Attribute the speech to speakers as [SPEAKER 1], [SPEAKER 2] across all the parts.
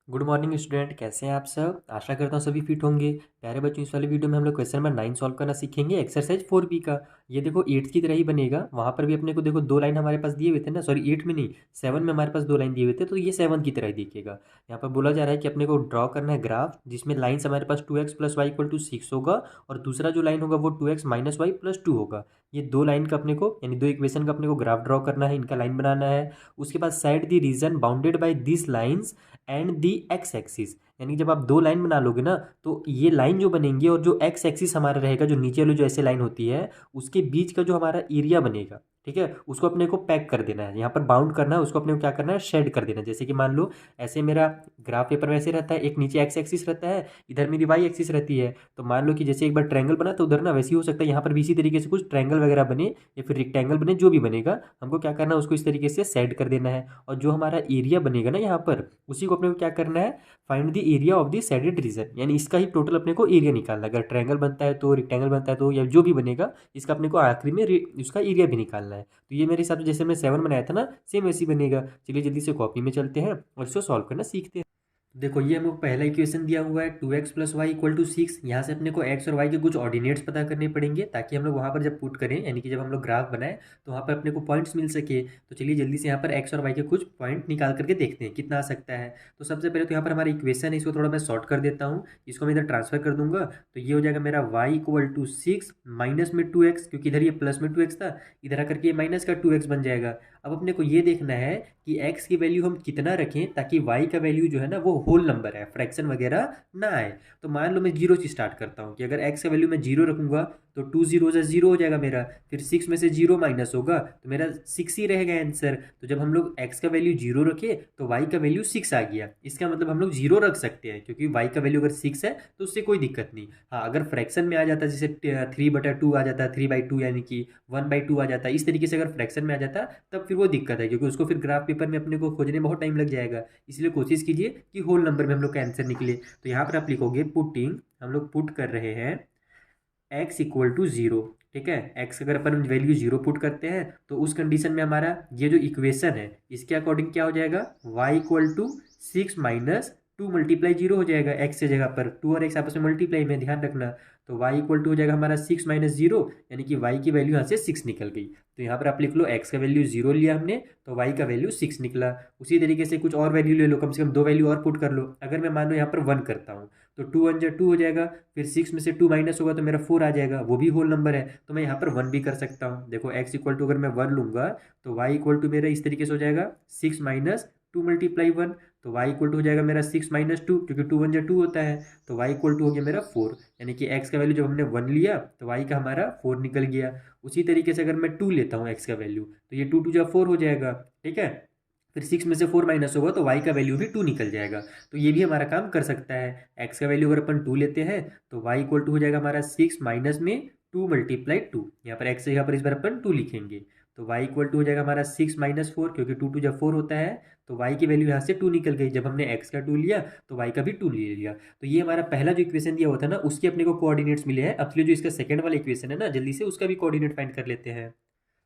[SPEAKER 1] Good morning student, कैसे हैं आप सब। आशा करता हूँ सभी फिट होंगे। प्यारे बच्चों, इस वाले वीडियो में हम लोग क्वेश्चन नंबर 9 सॉल्व करना सीखेंगे, एक्सरसाइज 4B का। ये देखो 8th की तरह ही बनेगा। वहाँ पर भी अपने को देखो दो लाइन हमारे पास दिए हुए थे ना, सॉरी 8 में नहीं, 7 में हमारे पास दो लाइन दिए हुए थे, तो ये 7 की तरह ही दिखेगा। यहाँ पर बोला जा रहा है कि अपने को ड्रॉ करना है ग्राफ, जिसमें लाइन्स हमारे पास 2x + y = 6 होगा, और दूसरा जो लाइन होगा वो 2x - y + 2 होगा। ये दो लाइन का अपने को, यानी दो इक्वेशन का अपने को ग्राफ ड्रॉ करना है, इनका लाइन बनाना है। उसके बाद set the reason bounded by this lines and the x axis, यानी जब आप दो लाइन बना लोगे ना, तो ये लाइन जो बनेंगी और जो एक्स एक्सिस हमारा रहेगा, जो नीचे वाली जो ऐसे लाइन होती है, उसके बीच का जो हमारा एरिया बनेगा, ठीक है, उसको अपने को पैक कर देना है, यहाँ पर बाउंड करना है, उसको अपने को क्या करना है, शेड कर देना है। जैसे कि मान लो ऐसे मेरा ग्राफ पेपर वैसे रहता है, एक नीचे एक्स एक्सिस रहता है, इधर मेरी वाई एक्सिस रहती है। तो मान लो कि जैसे एक बार ट्रायंगल बना, तो उधर ना वैसे ही हो सकता है यहाँ पर भी इसी तरीके से कुछ ट्रायंगल वगैरह बने, या फिर रेक्टेंगल बने, जो भी बनेगा, हमको क्या करना है, उसको इस तरीके से सेट कर देना है। और जो हमारा एरिया बनेगा ना यहाँ पर, उसी को अपने को क्या करना है, find the area of the shaded region, यानी इसका ही टोटल अपने को एरिया निकालना है। अगर ट्रायंगल बनता है तो, रेक्टेंगल बनता है तो, या जो भी बनेगा, इसका अपने को आखिरी में उसका एरिया भी निकालना है। तो ये मेरे हिसाब से जैसे मैं 7 बनाया था ना, सेम वैसे ही बनेगा। चलिए जल्दी से कॉपी में चलते हैं और इसको सॉल्व करना सीखते हैं। देखो ये हमको पहला इक्वेशन दिया हुआ है 2x + y = 6। यहाँ से अपने को x और y के कुछ ऑर्डिनेट्स पता करने पड़ेंगे, ताकि हम लोग वहाँ पर जब पुट करें, यानी कि जब हम लोग ग्राफ बनाए, तो वहाँ पर अपने को पॉइंट्स मिल सके। तो चलिए जल्दी से यहाँ पर x और y के कुछ पॉइंट निकाल करके देखते हैं कितना आ सकता है। तो सबसे पहले तो यहाँ पर हमारा इक्वेशन है, इसको थोड़ा मैं शॉर्ट कर देता हूँ, इसको मैं इधर ट्रांसफर कर दूंगा। तो ये हो जाएगा मेरा y = 6 माइनस में 2x, क्योंकि इधर ये प्लस में 2x था, इधर आकर के माइनस का 2x बन जाएगा। अब अपने को ये देखना है कि x की वैल्यू हम कितना रखें, ताकि y का वैल्यू जो है ना वो होल नंबर है, फ्रैक्शन वगैरह ना आए। तो मान लो मैं जीरो से स्टार्ट करता हूँ, कि अगर x का वैल्यू मैं जीरो रखूंगा, तो 2 0 से 0 हो जाएगा मेरा, फिर 6 में से 0 माइनस होगा, तो मेरा 6 ही रहेगा आंसर। तो जब हम लोग x का वैल्यू जीरो रखे, तो y का वैल्यू 6 आ गया। इसका मतलब हम लोग जीरो रख सकते हैं, क्योंकि y का वैल्यू अगर 6 है तो उससे कोई दिक्कत नहीं। हाँ, अगर फ्रैक्शन में आ जाता, जैसे 3/2 आ जाता, 3/2 यानी कि 1/2 आ जाता, इस तरीके से अगर फ्रैक्शन में आ जाता, तब फिर वो दिक्कत है, क्योंकि उसको फिर ग्राफ पेपर में अपने को खोजने में बहुत टाइम लग जाएगा। इसलिए कोशिश कीजिए कि होल नंबर में हम लोग का आंसर निकले। तो यहाँ पर आप लिखोगे पुटिंग, हम लोग पुट कर रहे हैं x = 0, ठीक है। x अगर अपन वैल्यू जीरो पुट करते हैं, तो उस कंडीशन में हमारा ये जो इक्वेशन है, इसके अकॉर्डिंग क्या हो जाएगा, y = 6 माइनस 2 × 0 हो जाएगा। x से जगह पर 2 और x आपस में मल्टीप्लाई में, ध्यान रखना। तो y = हो जाएगा हमारा 6 - 0, यानी कि y की वैल्यू यहाँ से 6 निकल गई। तो यहाँ पर आप लिख लो x का वैल्यू 0 लिया हमने, तो y का वैल्यू 6 निकला। उसी तरीके से कुछ और वैल्यू ले लो, कम से कम दो वैल्यू और पुट कर लो। अगर मैं मान लो यहाँ पर 1 करता हूँ, तो 2 1 2 हो जाएगा, फिर 6 में से 2 माइनस होगा, तो मेरा 4 आ जाएगा, वो भी होल नंबर है। तो मैं यहाँ पर 1 भी कर सकता हूँ। देखो x = अगर मैं 1 लूँगा, तो y = मेरा इस तरीके से हो जाएगा 6 - 2 × 1, तो y = हो जाएगा मेरा 6 - 2, क्योंकि 2 1 2 होता है। तो y = हो गया मेरा 4, यानी कि x का वैल्यू जब हमने 1 लिया, तो y का हमारा 4 निकल गया। उसी तरीके से अगर मैं 2 लेता हूँ x का वैल्यू, तो ये 2 2 जा 4 हो जाएगा, ठीक है। फिर 6 में से 4 माइनस होगा, तो y का वैल्यू भी 2 निकल जाएगा। तो ये भी हमारा काम कर सकता है। x का वैल्यू अगर अपन 2 लेते हैं, तो y = हो जाएगा हमारा 6 माइनस में 2 × 2। यहाँ पर x जगह पर इस बार अपन 2 लिखेंगे, तो y = हो जाएगा हमारा 6 - 4, क्योंकि 2 2 जा 4 होता है। तो y की वैल्यू यहाँ से 2 निकल गई। जब हमने x का 2 लिया, तो y का भी 2 ले लिया। तो ये हमारा पहला जो इक्वेशन दिया हुआ था ना, उसके अपने को कोऑर्डिनेट्स मिले हैं। अब चलिए जो इसका सेकंड वाला इक्वेशन है ना, जल्दी से उसका भी कोऑर्डिनेट फाइंड कर लेते हैं।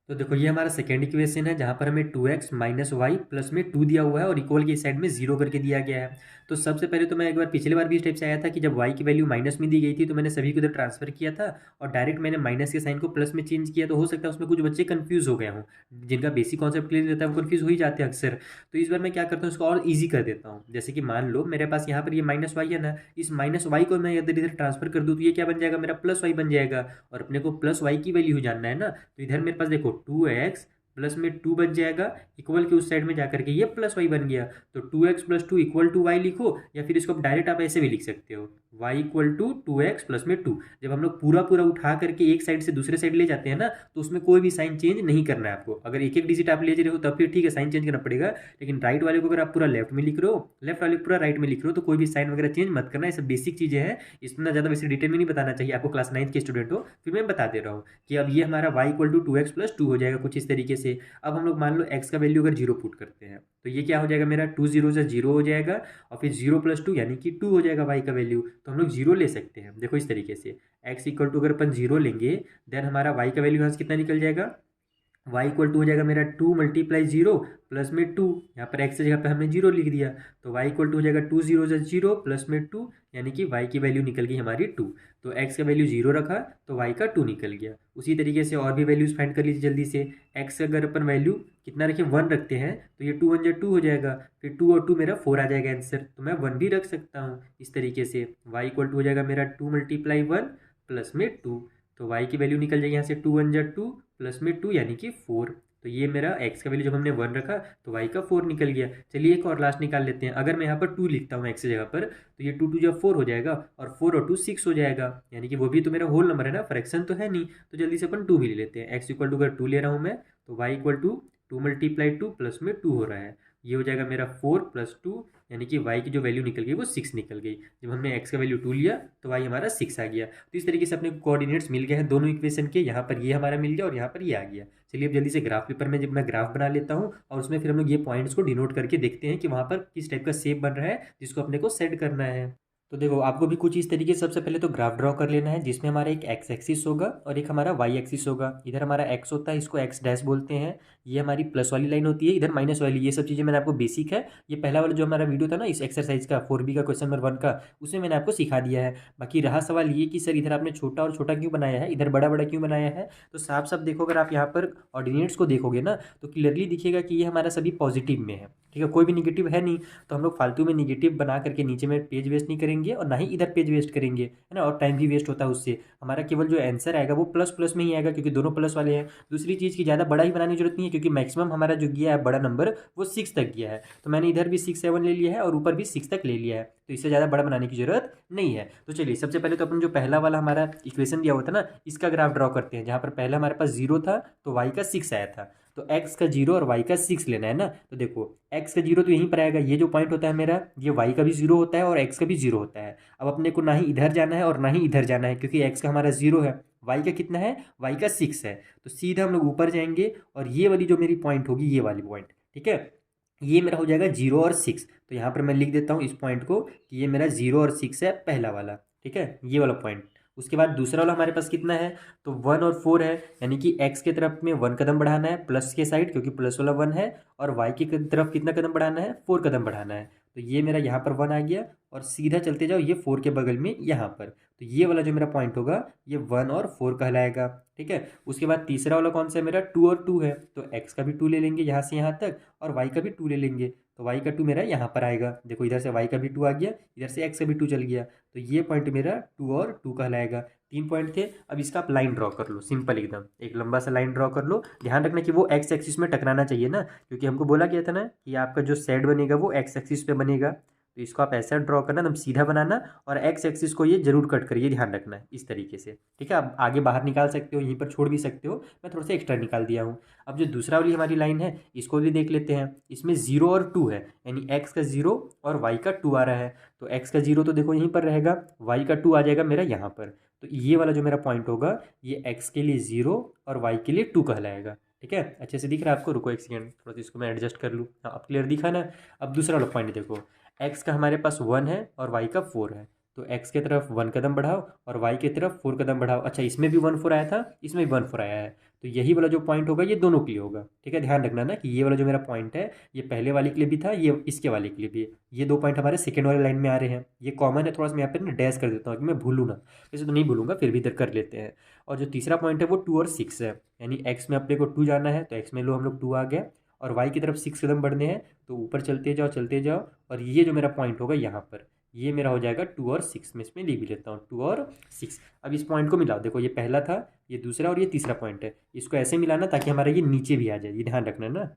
[SPEAKER 1] तो देखो ये हमारा सेकेंड इक्वेशन है, जहाँ पर हमें 2x - y प्लस में 2 दिया हुआ है, और इक्वल की साइड में 0 करके दिया गया है। तो सबसे पहले तो मैं एक बार पिछले बार भी इस टाइप से आया था, कि जब y की वैल्यू माइनस में दी गई थी, तो मैंने सभी को इधर ट्रांसफर किया था, और डायरेक्ट मैंने माइनस के साइन को प्लस में चेंज किया। तो हो सकता है उसमें कुछ बच्चे कंफ्यूज हो गए हों, जिनका बेसिक कॉन्सेप्ट क्लियर रहता है वो कंफ्यूज हो ही जाते हैं अक्सर। तो इस बार मैं क्या करता हूँ, इसको और ईजी कर देता हूँ। जैसे कि मान लो मेरे पास यहाँ पर ये -y है ना, इस -y को मैं इधर इधर ट्रांसफर कर दूँ, तो ये क्या बन जाएगा, मेरा +y बन जाएगा। और अपने को +y की वैल्यू जानना है ना, तो इधर मेरे पास देखो 2x प्लस में 2 बच जाएगा, इक्वल के उस साइड में जाकर के ये +y बन गया। तो 2x + 2 = y लिखो, या फिर इसको डायरेक्ट आप ऐसे भी लिख सकते हो, y = 2x प्लस में 2। जब हम लोग पूरा पूरा उठा करके एक साइड से दूसरे साइड ले जाते हैं ना, तो उसमें कोई भी साइन चेंज नहीं करना है आपको। अगर एक एक डिजिट आप ले जा रहे हो, तब फिर ठीक है, साइन चेंज करना पड़ेगा। लेकिन राइट वाले को अगर आप पूरा लेफ्ट में लिख रहे हो, लेफ्ट वाले को पूरा राइट में लिख रहे हो, तो कोई भी साइन वगैरह चेंज मत करना। ये सब बेसिक चीज़ें हैं, इसमें ज़्यादा वैसे डिटेल में नहीं बताना चाहिए आपको, क्लास 9th के स्टूडेंट हो, फिर मैं बता दे रहा हूँ कि अब ये हमारा y = 2x + 2 हो जाएगा कुछ इस तरीके से। अब हम लोग मान लो x का वैल्यू अगर 0 पुट करते हैं, तो ये क्या हो जाएगा, मेरा 2 0 से 0 हो जाएगा, और फिर 0 + 2 यानी कि 2 हो जाएगा y का वैल्यू। तो हम लोग 0 ले सकते हैं, देखो इस तरीके से। x = अगर अपन 0 लेंगे, देन हमारा y का वैल्यू यहाँ से कितना निकल जाएगा, y इक्वल टू हो जाएगा मेरा 2 मल्टीप्लाई जीरो प्लस में 2, यहाँ पर x की जगह पे हमने जीरो लिख दिया, तो y इक्वल टू हो जाएगा 2 जीरो से जीरो प्लस में 2, यानी कि y की वैल्यू निकल गई हमारी 2। तो x का वैल्यू जीरो रखा तो y का 2 निकल गया। उसी तरीके से और भी वैल्यूज फाइंड कर लीजिए जल्दी से। x अगर अपन वैल्यू कितना रखें 1 रखते हैं तो ये 2 1 2 हो जाएगा, फिर 2 और 2 मेरा 4 आ जाएगा आंसर, तो मैं 1 भी रख सकता हूँ इस तरीके से। y इक्वल टू हो जाएगा मेरा 2 मल्टीप्लाई 1 प्लस में 2, तो y की वैल्यू निकल जाएगी यहाँ से 2 1 2 प्लस में 2 यानी कि 4। तो ये मेरा x का वैल्यू जब हमने 1 रखा तो y का 4 निकल गया। चलिए एक और लास्ट निकाल लेते हैं। अगर मैं यहाँ पर 2 लिखता हूँ x की जगह पर तो ये 2 2 जब 4 हो जाएगा और 4 और 2 6 हो जाएगा, यानी कि वो भी तो मेरा होल नंबर है ना, फ्रैक्शन तो है नहीं। तो जल्दी से अपन 2 भी ले लेते हैं। x इक्वल टू अगर 2 ले रहा हूँ मैं तो y equal to 2 multiply 2 plus में 2 हो रहा है, ये हो जाएगा मेरा 4 प्लस 2, यानी कि y की जो वैल्यू निकल गई वो 6 निकल गई। जब हमने x का वैल्यू 2 लिया तो y हमारा 6 आ गया। तो इस तरीके से अपने कोऑर्डिनेट्स मिल गए हैं दोनों इक्वेशन के, यहाँ पर ये हमारा मिल गया और यहाँ पर ये आ गया। चलिए अब जल्दी से ग्राफ पेपर में जब मैं ग्राफ बना लेता हूँ और उसमें फिर हम लोग ये पॉइंट्स को डिनोट करके देखते हैं कि वहाँ पर किस टाइप का शेप बन रहा है जिसको अपने को सेट करना है। तो देखो आपको भी कुछ इस तरीके से सबसे पहले तो ग्राफ ड्रॉ कर लेना है, जिसमें हमारा एक एक्स एक्सिस होगा और एक हमारा वाई एक्सिस होगा। इधर हमारा एक्स होता है, इसको एक्स डैश बोलते हैं, ये हमारी प्लस वाली लाइन होती है, इधर माइनस वाली। ये सब चीज़ें मैंने आपको बेसिक है, ये पहला वाला जो हमारा वीडियो था ना इस एक्सरसाइज का 4B का क्वेश्चन नंबर 1 का, उसमें मैंने आपको सिखा दिया है। बाकी रहा सवाल ये कि सर इधर आपने छोटा और छोटा क्यों बनाया है, इधर बड़ा बड़ा क्यों बनाया है, तो साफ साफ देखो अगर आप यहाँ पर ऑर्डिनेट्स को देखोगे ना तो क्लियरली दिखेगा कि ये हमारा सभी पॉजिटिव में है, ठीक है, कोई भी निगेटिव है नहीं। तो हम लोग फालतू में निगेटिव बना करके नीचे में पेज वेस्ट नहीं करेंगे और ना ही इधर पेज वेस्ट करेंगे, है ना, और टाइम भी वेस्ट होता है उससे। हमारा केवल जो आंसर आएगा वो प्लस प्लस में ही आएगा क्योंकि दोनों प्लस वाले हैं। दूसरी चीज़ की ज़्यादा बड़ा ही बनाने की जरूरत नहीं है क्योंकि मैक्सिमम हमारा जो गया है बड़ा नंबर वो 6 तक गया है, तो मैंने इधर भी 6 7 ले लिया है और ऊपर भी 6 तक ले लिया है, तो इससे ज़्यादा बड़ा बनाने की जरूरत नहीं है। तो चलिए सबसे पहले तो अपन जो पहला वाला हमारा इक्वेशन दिया हुआ था ना इसका ग्राफ ड्रॉ करते हैं, जहाँ पर पहला हमारे पास 0 था तो y का 6 आया था, तो x का 0 और y का 6 लेना है ना। तो देखो x का 0 तो यहीं पर आएगा, ये जो पॉइंट होता है मेरा ये y का भी 0 होता है और x का भी 0 होता है। अब अपने को ना ही इधर जाना है और ना ही इधर जाना है क्योंकि x का हमारा 0 है, y का कितना है, y का 6 है, तो सीधा हम लोग ऊपर जाएंगे और ये वाली जो मेरी पॉइंट होगी ये वाली पॉइंट, ठीक है, ये मेरा हो जाएगा 0 और 6। तो यहाँ पर मैं लिख देता हूँ इस पॉइंट को कि ये मेरा 0 और 6 है पहला वाला, ठीक है, ये वाला पॉइंट। उसके बाद दूसरा वाला हमारे पास कितना है, तो 1 और 4 है, यानी कि x के तरफ में 1 कदम बढ़ाना है प्लस के साइड क्योंकि प्लस वाला 1 है, और y की तरफ कितना कदम बढ़ाना है, 4 कदम बढ़ाना है। तो ये मेरा यहाँ पर 1 आ गया और सीधा चलते जाओ ये 4 के बगल में यहाँ पर, तो ये वाला जो मेरा पॉइंट होगा ये 1 और 4 कहलाएगा, ठीक है। उसके बाद तीसरा वाला कौन सा है मेरा, 2 और 2 है, तो x का भी 2 ले लेंगे यहाँ से यहाँ तक और y का भी 2 ले लेंगे, तो y का 2 मेरा यहाँ पर आएगा। देखो इधर से y का भी 2 आ गया, इधर से x का भी 2 चल गया, तो ये पॉइंट मेरा 2 और 2 कहलाएगा। 3 पॉइंट थे। अब इसका आप लाइन ड्रॉ कर लो, सिंपल एकदम एक लंबा सा लाइन ड्रॉ कर लो। ध्यान रखना कि वो एक्स एक्सिस में टकराना चाहिए ना, क्योंकि हमको बोला गया था ना कि आपका जो सेट बनेगा वो एक्स एक्सिस पे बनेगा, तो इसको आप ऐसा ड्रॉ करना एकदम सीधा बनाना और एक्स एक्सिस को ये जरूर कट करिए, ध्यान रखना है इस तरीके से, ठीक है। आप आगे बाहर निकाल सकते हो, यहीं पर छोड़ भी सकते हो, मैं थोड़ा सा एक्स्ट्रा निकाल दिया हूँ। अब जो दूसरा वाली हमारी लाइन है इसको भी देख लेते हैं। इसमें 0 और 2 है, यानी एक्स का 0 और वाई का 2 आ रहा है, तो एक्स का 0 तो देखो यहीं पर रहेगा, वाई का 2 आ जाएगा मेरा यहाँ पर, तो ये वाला जो मेरा पॉइंट होगा ये एक्स के लिए 0 और वाई के लिए 2 कहलाएगा, ठीक है। अच्छे से दिख रहा है आपको, रुको एक सेकेंड थोड़ा सा इसको मैं एडजस्ट कर लूँ, हाँ अब क्लियर दिखा ना। अब दूसरा वाला पॉइंट देखो, एक्स का हमारे पास 1 है और वाई का 4 है, तो एक्स की तरफ 1 कदम बढ़ाओ और वाई की तरफ 4 कदम बढ़ाओ। अच्छा इसमें भी 1 4 आया था, इसमें भी 1 4 आया है, तो यही वाला जो पॉइंट होगा ये दोनों के लिए होगा, ठीक है। ध्यान रखना ना कि ये वाला जो मेरा पॉइंट है ये पहले वाले के लिए भी था, ये इसके वाले के लिए भी है, ये दो पॉइंट हमारे सेकेंड वाले लाइन में आ रहे हैं, ये कॉमन है। थोड़ा सा मैं यहाँ पे ना डैश कर देता हूँ कि मैं भूलूँ ना, वैसे तो नहीं भूलूंगा फिर भी इधर कर लेते हैं। और जो तीसरा पॉइंट है वो 2 और 6 है, यानी एक्स में अपने को 2 जाना है, तो एक्स में लो हम लोग 2 आ गया और वाई की तरफ 6 कदम बढ़ने हैं, तो ऊपर चलते जाओ और ये जो मेरा पॉइंट होगा यहाँ पर ये मेरा हो जाएगा 2 और 6 में, इसमें लिख भी लेता हूँ 2 और 6। अब इस पॉइंट को मिलाओ, देखो ये पहला था, ये दूसरा और ये तीसरा पॉइंट है, इसको ऐसे मिलाना ताकि हमारा ये नीचे भी आ जाए, ये ध्यान रखना ना,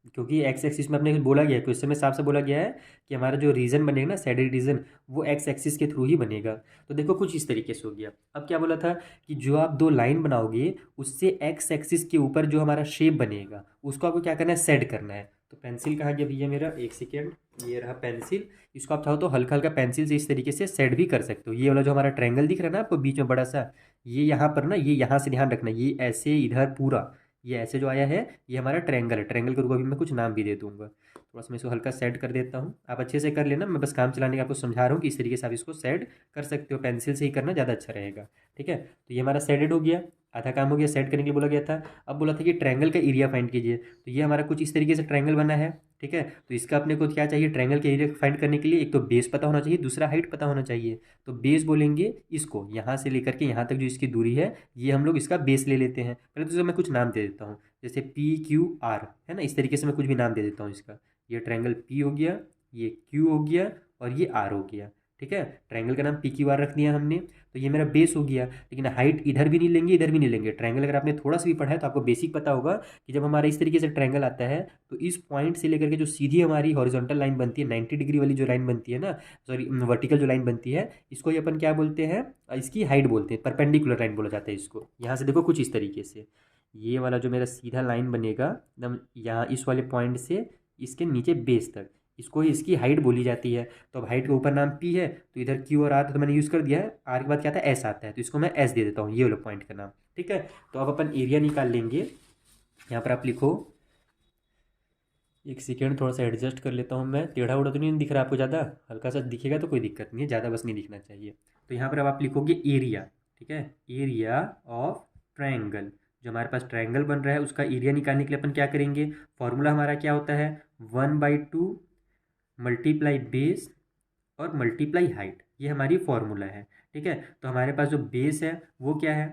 [SPEAKER 1] क्योंकि एक्स एक्सिस में अपने बोला गया है, क्वेश्चन में साफ से बोला गया है कि हमारा जो रीजन बनेगा ना सैडल रीजन वो एक्स एक्सिस के थ्रू ही बनेगा। तो देखो कुछ इस तरीके से हो गया। अब क्या बोला था कि जो आप दो लाइन बनाओगे उससे एक्स एक्सिस के ऊपर जो हमारा शेप बनेगा उसको आपको क्या करना है, सेट करना है। तो पेंसिल कहाँ गया भैया मेरा, एक सेकेंड, ये रहा पेंसिल। इसको आप चाहो तो हल्का हल्का पेंसिल से इस तरीके से सेट भी कर सकते हो। ये वाला जो हमारा ट्रायंगल दिख रहा है ना आपको बीच में बड़ा सा, ये यहाँ पर ना, ये यहाँ से ध्यान रखना, ये ऐसे इधर पूरा ये ऐसे जो आया है ये हमारा ट्रायंगल है। ट्रायंगल के रूप में मैं कुछ नाम भी दे दूंगा, थोड़ा सा मैं इसको हल्का सेट कर देता हूँ, आप अच्छे से कर लेना, मैं बस काम चलाने का आपको समझा रहा हूँ कि इस तरीके से आप इसको सेट कर सकते हो, पेंसिल से ही करना ज़्यादा अच्छा रहेगा। ठीक है, तो ये हमारा सेटेड हो गया, आधा काम हो गया, सेट करने के लिए बोला गया था। अब बोला था कि ट्रायंगल का एरिया फाइंड कीजिए, तो ये हमारा कुछ इस तरीके से ट्रायंगल बना है। ठीक है, तो इसका अपने को क्या चाहिए, ट्रायंगल के एरिया फाइंड करने के लिए एक तो बेस पता होना चाहिए, दूसरा हाइट पता होना चाहिए। तो बेस बोलेंगे इसको, यहाँ से लेकर के यहाँ तक जो इसकी दूरी है, ये हम लोग इसका बेस ले लेते हैं। पहले तो इसको मैं कुछ नाम दे देता हूँ, जैसे पी क्यू आर है ना, इस तरीके से मैं कुछ भी नाम दे देता हूँ इसका। ये ट्रायंगल पी हो गया, ये क्यू हो गया, और ये आर हो गया। ठीक है, ट्रायंगल का नाम पी क्यू आर रख दिया हमने, तो ये मेरा बेस हो गया। लेकिन हाइट इधर भी नहीं लेंगे, इधर भी नहीं लेंगे। ट्रायंगल अगर आपने थोड़ा सा भी पढ़ा है तो आपको बेसिक पता होगा कि जब हमारा इस तरीके से ट्रायंगल आता है, तो इस पॉइंट से लेकर के जो सीधी हमारी हॉरिजॉन्टल लाइन बनती है, 90 डिग्री वाली जो लाइन बनती है ना, सॉरी वर्टिकल जो लाइन बनती है, इसको ही अपन क्या बोलते हैं, इसकी हाइट बोलते हैं, परपेंडिकुलर लाइन बोला जाता है इसको। यहाँ से देखो कुछ इस तरीके से ये वाला जो मेरा सीधा लाइन बनेगा एकदम यहाँ इस वाले पॉइंट से इसके नीचे बेस तक, इसको ही इसकी हाइट बोली जाती है। तो अब हाइट के ऊपर नाम पी है, तो इधर क्यू और आर तो मैंने यूज़ कर दिया है, आर के बाद क्या आता है, एस आता है, तो इसको मैं एस दे देता हूँ, ये वाला पॉइंट का नाम। ठीक है, तो अब अपन एरिया निकाल लेंगे। यहाँ पर आप लिखो, एक सेकेंड थोड़ा सा एडजस्ट कर लेता हूँ मैं, टेढ़ा उड़ा तो नहीं दिख रहा आपको ज़्यादा, हल्का सा दिखेगा तो कोई दिक्कत नहीं है, ज़्यादा बस नहीं दिखना चाहिए। तो यहाँ पर अब आप लिखोगे एरिया। ठीक है, एरिया ऑफ ट्रायंगल, जो हमारे पास ट्रायंगल बन रहा है उसका एरिया निकालने के लिए अपन क्या करेंगे, फॉर्मूला हमारा क्या होता है, 1/2 मल्टीप्लाई बेस और मल्टीप्लाई हाइट, ये हमारी फॉर्मूला है। ठीक है, तो हमारे पास जो बेस है वो क्या है,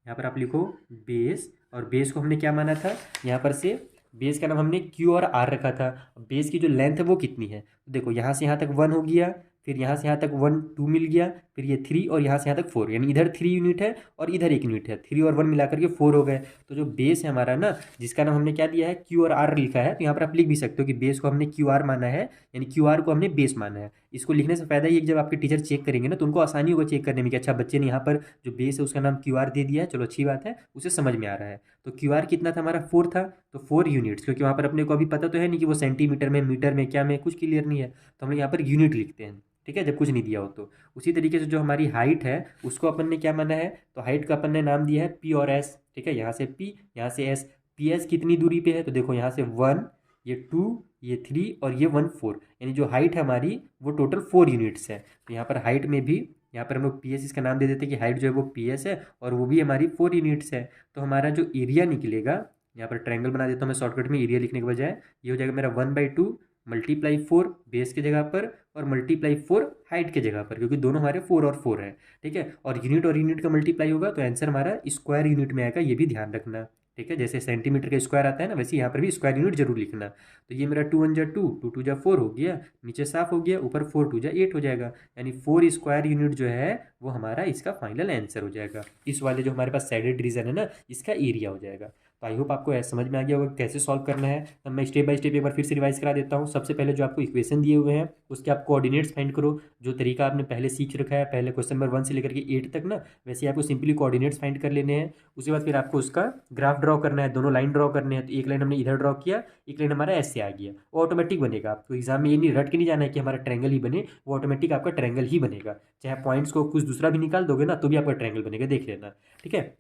[SPEAKER 1] यहाँ पर आप लिखो बेस, और बेस को हमने क्या माना था, यहाँ पर से बेस का नाम हमने क्यू और आर रखा था। बेस की जो लेंथ है वो कितनी है, तो देखो यहाँ से यहाँ तक 1 हो गया, फिर यहाँ से यहाँ तक 1 2 मिल गया, फिर ये 3, और यहाँ से यहाँ तक 4, यानी इधर 3 यूनिट है और इधर 1 यूनिट है, 3 और 1 मिला करके 4 हो गए। तो जो बेस है हमारा ना, जिसका नाम हमने क्या दिया है, क्यू और आर लिखा है, तो यहाँ पर आप लिख भी सकते हो कि बेस को हमने क्यू आर माना है, यानी क्यू आर को हमने बेस माना है। इसको लिखने से फायदा ये कि जब आपके टीचर चेक करेंगे ना, तो उनको आसानी होगा चेक करने में कि अच्छा बच्चे ने यहाँ पर जो बेस है उसका नाम क्यू आर दे दिया है, चलो अच्छी बात है, उसे समझ में आ रहा है। तो क्यू आर कितना था हमारा, 4 था, तो 4 यूनिट्स, क्योंकि वहाँ पर अपने को अभी पता तो है नहीं कि वो सेंटीमीटर में, मीटर में, क्या में, कुछ क्लियर नहीं है, तो हम लोग यहाँ पर यूनिट लिखते हैं। ठीक है, जब कुछ नहीं दिया हो तो। उसी तरीके से जो हमारी हाइट है उसको अपन ने क्या माना है, तो हाइट का अपन ने नाम दिया है पी और एस। ठीक है, यहाँ से पी, यहाँ से एस। पी एस कितनी दूरी पे है, तो देखो यहाँ से 1, ये 2, ये 3 और ये 1 4, यानी जो हाइट है हमारी वो टोटल 4 यूनिट्स है। तो यहाँ पर हाइट में भी, यहाँ पर हम लोग पी एस इसका नाम दे देते हैं कि हाइट जो है वो पी एस है, और वो भी हमारी 4 यूनिट्स है। तो हमारा जो एरिया निकलेगा, यहाँ पर ट्रायंगल बना देता हूँ मैं शॉर्टकट में, एरिया लिखने के बजाय ये हो जाएगा मेरा 1/2 मल्टीप्लाई 4 बेस की जगह पर, और मल्टीप्लाई 4 हाइट की जगह पर, क्योंकि दोनों हमारे 4 और 4 है। ठीक है, और यूनिट का मल्टीप्लाई होगा तो आंसर हमारा स्क्वायर यूनिट में आएगा, ये भी ध्यान रखना। ठीक है, जैसे सेंटीमीटर का स्क्वायर आता है ना, वैसे यहाँ पर भी स्क्वायर यूनिट जरूर लिखना। तो ये मेरा 2 1 जा 2, 2 2 जा 4 हो गया, नीचे साफ हो गया, ऊपर 4 2 जा 8 हो जाएगा, यानी 4 स्क्वायर यूनिट जो है वो हमारा इसका फाइनल आंसर हो जाएगा। इस वाले जो हमारे पास साइडेड रीजन है ना, इसका एरिया हो जाएगा। तो आई होप आपको समझ में आ गया होगा कैसे सॉल्व करना है। अब मैं स्टेप बाय स्टेप एक बार फिर से रिवाइज करा देता हूँ। सबसे पहले जो आपको इक्वेशन दिए हुए हैं उसके आप कोऑर्डिनेट्स फाइंड करो, जो तरीका आपने पहले सीख रखा है, पहले क्वेश्चन नंबर 1 से लेकर के 8 तक ना, वैसे आपको सिंपली कोऑर्डिनेट्स फाइंड कर लेने हैं। उसके बाद फिर आपको उसका ग्राफ ड्रॉ करना है, दोनों लाइन ड्रॉ करने हैं। तो एक लाइन हमने इधर ड्रॉ किया, एक लाइन हमारा ऐसे आ गया, वो ऑटोमेटिक बनेगा। आपको एग्जाम में ये नहीं रट के नहीं जाना है कि हमारा ट्रायंगल ही बने, वो ऑटोमेटिक आपका ट्रायंगल ही बनेगा। चाहे पॉइंट्स को कुछ दूसरा भी निकाल दोगे ना तो भी आपका ट्रायंगल बनेगा, देख लेना। ठीक है,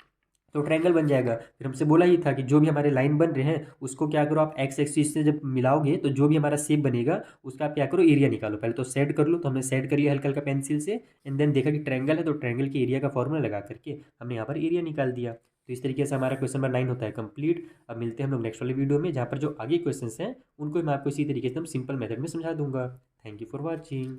[SPEAKER 1] तो ट्रायंगल बन जाएगा। फिर हमसे बोला ही था कि जो भी हमारे लाइन बन रहे हैं उसको क्या करो, आप एक्स एक्सिस से जब मिलाओगे तो जो भी हमारा शेप बनेगा उसका आप क्या करो, एरिया निकालो। पहले तो सेट कर लो, तो हमने सेट कर लिया हल्का हल्का पेंसिल से, एंड देन देखा कि ट्रायंगल है, तो ट्रायंगल के एरिया का फॉर्मूला लगा करके हमने यहाँ पर एरिया निकाल दिया। तो इस तरीके से हमारा क्वेश्चन नंबर 9 होता है कंप्लीट। अब मिलते हैं हम लोग नेक्स्ट वाले वीडियो में, जहाँ पर जो आगे क्वेश्चन हैं उनको मैं आपको इसी तरीके से एकदम सिंपल मेथड में समझा दूंगा। Thank you for watching.